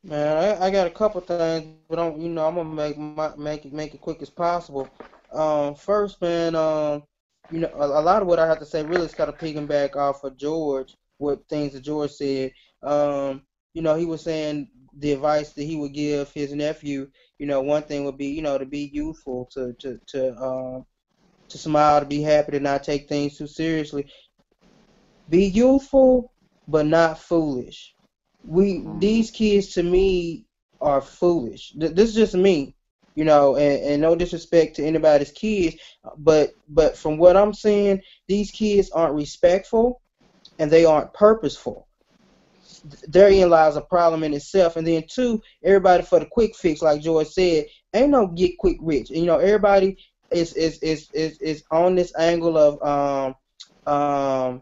Man, I got a couple things, but I'm gonna make it quick as possible. First, man, a lot of what I have to say really is kind of piggyback off of George, what things that George said. Um, he was saying the advice that he would give his nephew. One thing would be, to be youthful, to smile, to be happy, to not take things too seriously. Be youthful, but not foolish. These kids to me are foolish. This is just me, and no disrespect to anybody's kids, but from what I'm seeing, these kids aren't respectful and they aren't purposeful. Therein lies a problem in itself. And then two, everybody for the quick fix, like George said, ain't no get quick rich. Everybody is on this angle of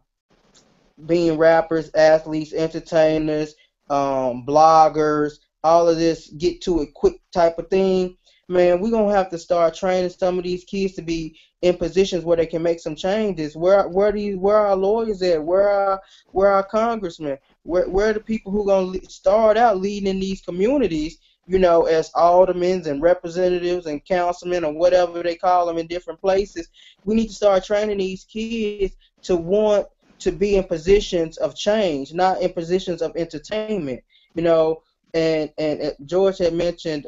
being rappers, athletes, entertainers, bloggers, all of this get to it quick type of thing. Man, we're gonna have to start training some of these kids to be in positions where they can make some changes. Where are our lawyers at? Where are our congressmen? Where are the people who gonna start out leading in these communities? As aldermen and representatives and councilmen or whatever they call them in different places. We need to start training these kids to want to be in positions of change, not in positions of entertainment. You know, and George had mentioned,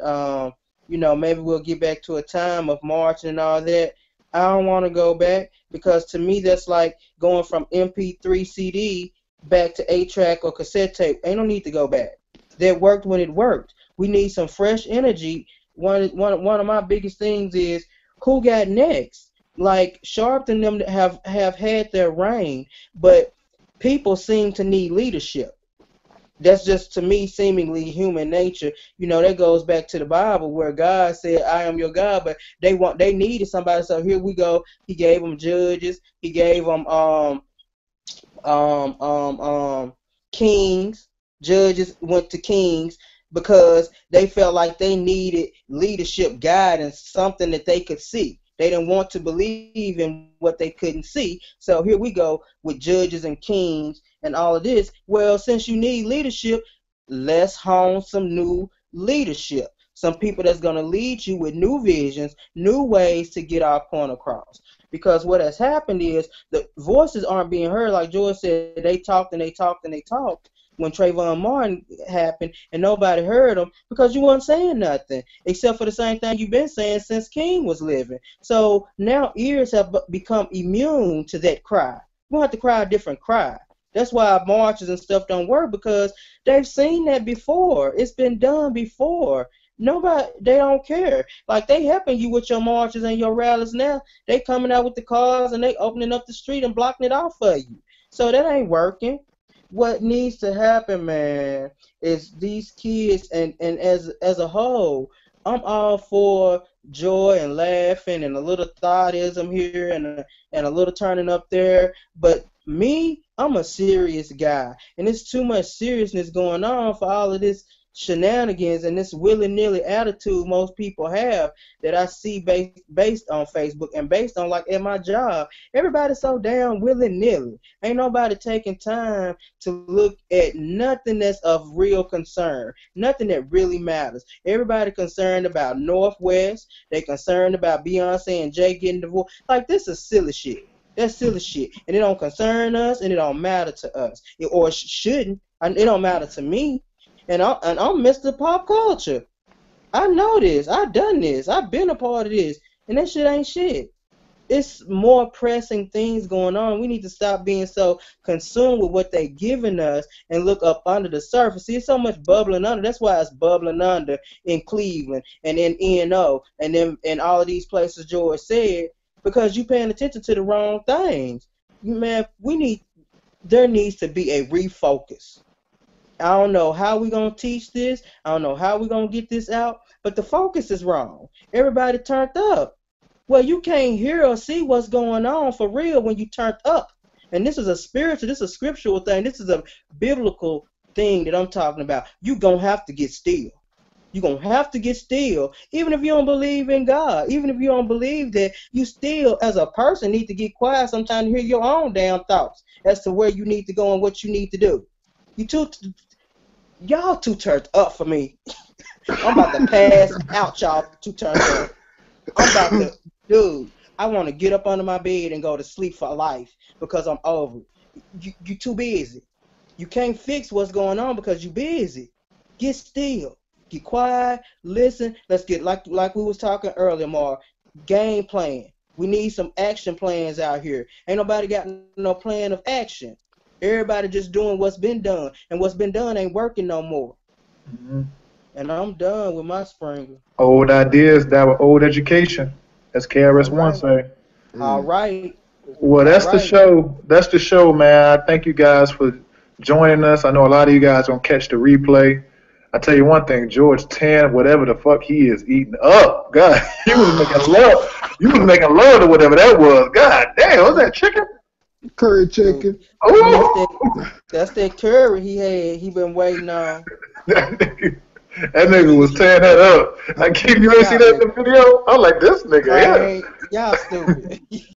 maybe we'll get back to a time of marching and all that. I don't want to go back because to me that's like going from MP3 CD back to 8 track or cassette tape. Ain't no need to go back. That worked when it worked. We need some fresh energy. One of my biggest things is who got next. Like Sharp and them have had their reign, but people seem to need leadership. That's just to me seemingly human nature. That goes back to the Bible where God said, "I am your God," but they needed somebody. So here we go. He gave them judges. He gave them kings. Judges went to kings because they felt like they needed leadership guidance, something that they could see. They didn't want to believe in what they couldn't see. So here we go with judges and kings and all of this. Well, since you need leadership, let's hone some new leadership. Some people that's going to lead you with new visions, new ways to get our point across. Because what has happened is the voices aren't being heard. Like George said, they talked and they talked and they talked when Trayvon Martin happened, and nobody heard them because you weren't saying nothing except for the same thing you've been saying since King was living. So now ears have become immune to that cry. We don't have to cry a different cry. That's why marches and stuff don't work because they've seen that before. It's been done before. Nobody, they don't care. Like they helping you with your marches and your rallies now. They coming out with the cars and they opening up the street and blocking it off for you. So that ain't working. What needs to happen, man, is these kids and as a whole, I'm all for joy and laughing and a little thoughtism here and a little turning up there. But me, I'm a serious guy, and it's too much seriousness going on for all of this shenanigans and this willy-nilly attitude most people have that I see based on Facebook and based on like at my job. Everybody's so damn willy-nilly. Ain't nobody taking time to look at nothing that's of real concern, nothing that really matters. Everybody concerned about Northwest. They concerned about Beyonce and Jay getting divorced. Like this is silly shit. That's silly shit, and it don't concern us, and it don't matter to us, or it shouldn't. It don't matter to me, and I'm Mr. Pop Culture. I know this. I done this. I've been a part of this, and that shit ain't shit. It's more pressing things going on. We need to stop being so consumed with what they giving us and look up under the surface. See, it's so much bubbling under. That's why it's bubbling under in Cleveland and in ENO and then in all of these places George said because you paying attention to the wrong things. Man, there needs to be a refocus. I don't know how we're going to teach this. I don't know how we're going to get this out, but the focus is wrong. Everybody turned up. Well, you can't hear or see what's going on for real when you turned up. And this is a spiritual, this is a scriptural thing. This is a biblical thing that I'm talking about. You're going to have to get still. You're going to have to get still, even if you don't believe in God, even if you don't believe that you still, as a person, need to get quiet sometimes to hear your own damn thoughts as to where you need to go and what you need to do. You too Y'all too turned up for me. I'm about to pass out, y'all too turned up. I'm about to, dude, I want to get up under my bed and go to sleep for life because I'm over. You too busy. You can't fix what's going on because you busy. Get still. Get quiet. Listen. Let's get like we was talking earlier, Mar. Game plan. We need some action plans out here. Ain't nobody got no plan of action. Everybody just doing what's been done, and what's been done ain't working no more. Mm-hmm. And I'm done with my Springer. Old ideas, that were old education, as KRS-One say. All right. Well, that's the show. That's the show, man. I thank you guys for joining us. I know a lot of you guys gonna catch the replay. I tell you one thing, George 10, whatever the fuck he is eating up, God, he was making love. You was making love to whatever that was. God damn, was that chicken? Curry chicken. Oh, that's that curry he had. He been waiting on. That nigga was tearing that up. I keep you ain't see that in the video. I'm like, this nigga, Y'all stupid.